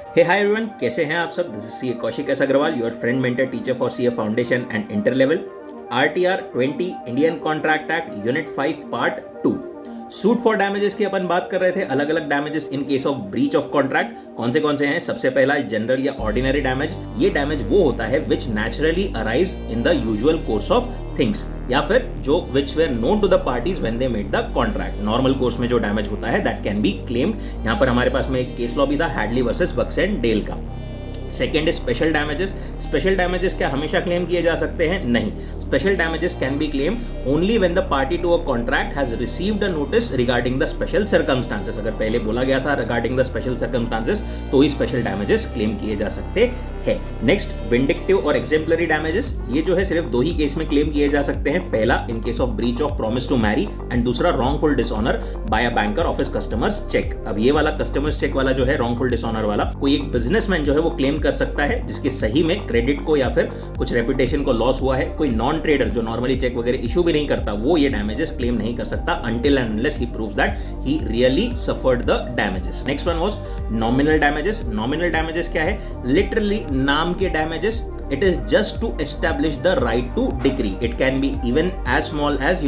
हे hi everyone, कैसे हैं आप सब। This is CA Kaushik S Agarwal, your friend mentor teacher for CA foundation and inter level. RTR 20 Indian contract act unit 5 part 2 suit for damages की अपन बात कर रहे थे। अलग अलग damages in case of breach of contract कौन से हैं। सबसे पहला जनरल या ऑर्डिनरी डैमेज। ये डैमेज वो होता है which naturally arise in the usual course of things, या फिर जो which were known to the parties when they made the contract. Normal course में जो डैमेज होता है दैट कैन बी क्लेम्ड। यहाँ पर हमारे पास में एक केस लॉ भी था, Hadley versus Baxendale का। Second special damages. Special damages क्या हमेशा क्लेम किए जा सकते हैं? नहीं। Special damages can be claim only when the party to a contract has received a notice regarding the special circumstances. अगर पहले बोला गया था रिगार्डिंग द स्पेशल सर्कमस्टांसेस तो ही स्पेशल डैमेजेस क्लेम किए जा सकते हैं। नेक्स्ट, विंडिक्टिव और एग्जेम्पलरी डैमेजेस। ये जो है सिर्फ दो ही केस में क्लेम किए जा सकते हैं। पहला in case of breach of promise to marry and दूसरा wrongful dishonour by a banker of his customers cheque. अब ये वाला कस्टमर्स चेक वाला जो है रॉन्गफुल डिसऑनर वाला, कोई एक बिजनेसमैन जो है वो क्लेम कर सकता है जिसके सही में क्रेडिट को या फिर कुछ रेपुटेशन को लॉस हुआ है। कोई नॉन ट्रेडर जो नॉर्मली चेक वगैरह इशू भी नहीं करता वो ये डैमेजेस क्लेम नहीं कर सकता until and unless he proves that he really suffered the damages. Next one was nominal damages. Nominal damages क्या है? लिटरली नाम के damages. It is just to establish the right to decree. It can be even as small as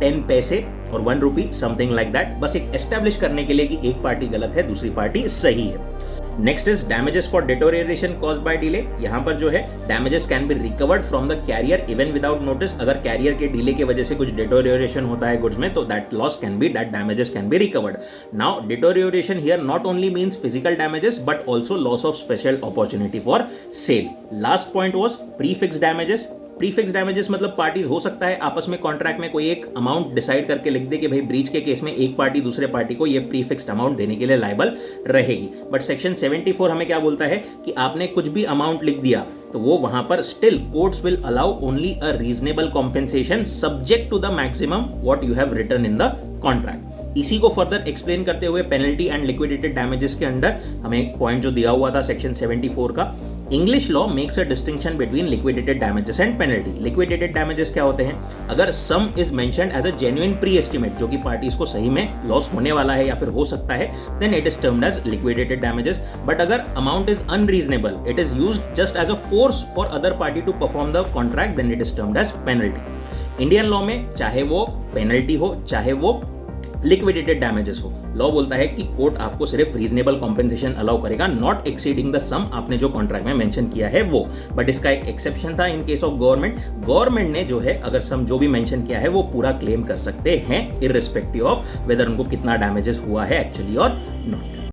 10 पैसे और 1 रुपी, something like that. बस एक establish करने के लिए कि एक पार्टी गलत है दूसरी पार्टी सही है। Next is damages for deterioration caused by delay. यहां पर जो है damages can be recovered from the carrier even without notice. अगर कैरियर के डिले की वजह से कुछ डिटोरिएशन होता है गुड्स में तो that loss can be, that damages can be recovered. Now deterioration here not only means physical damages but also loss of special opportunity for sale. Last point was prefix damages. Prefix damages मतलब parties हो सकता है आपस में contract में कोई एक amount decide करके लिख दे कि भाई ब्रीच के केस में एक पार्टी दूसरे पार्टी को ये प्रीफिक्स्ड अमाउंट देने के लिए लायबल रहेगी। बट सेक्शन 74 हमें क्या बोलता है कि आपने कुछ भी अमाउंट लिख दिया तो वो वहां पर still courts will allow only a reasonable compensation subject to the maximum what you have written in the contract. इसी को फर्दर एक्सप्लेन करते हुए पेनल्टी एंड लिक्विडेटेड डैमेजेस के अंदर हमें एक पॉइंट जो दिया हुआ था सेक्शन 74 का, English law makes a distinction between liquidated damages and penalty. Liquidated damages क्या होते हैं? अगर sum is mentioned as a genuine pre estimate, जो कि पार्टीज को सही में लॉस होने वाला है या फिर हो सकता है, then it is termed as liquidated damages. But अगर amount is unreasonable, it is used just as a force for other party to perform the contract, then it is termed as penalty. Indian law में चाहे वो penalty हो चाहे वो liquidated damages हो, law बोलता है कि कोर्ट आपको सिर्फ रीजनेबल कॉम्पेंसेशन अलाउ करेगा, नॉट एक्सीडिंग द सम आपने जो कॉन्ट्रैक्ट में मेंशन किया है वो। बट इसका एक एक्सेप्शन था इन केस ऑफ गवर्नमेंट। गवर्नमेंट ने जो है अगर सम जो भी मेंशन किया है वो पूरा क्लेम कर सकते हैं इररिस्पेक्टिव ऑफ वेदर उनको कितना डैमेजेस हुआ है एक्चुअली और नॉट।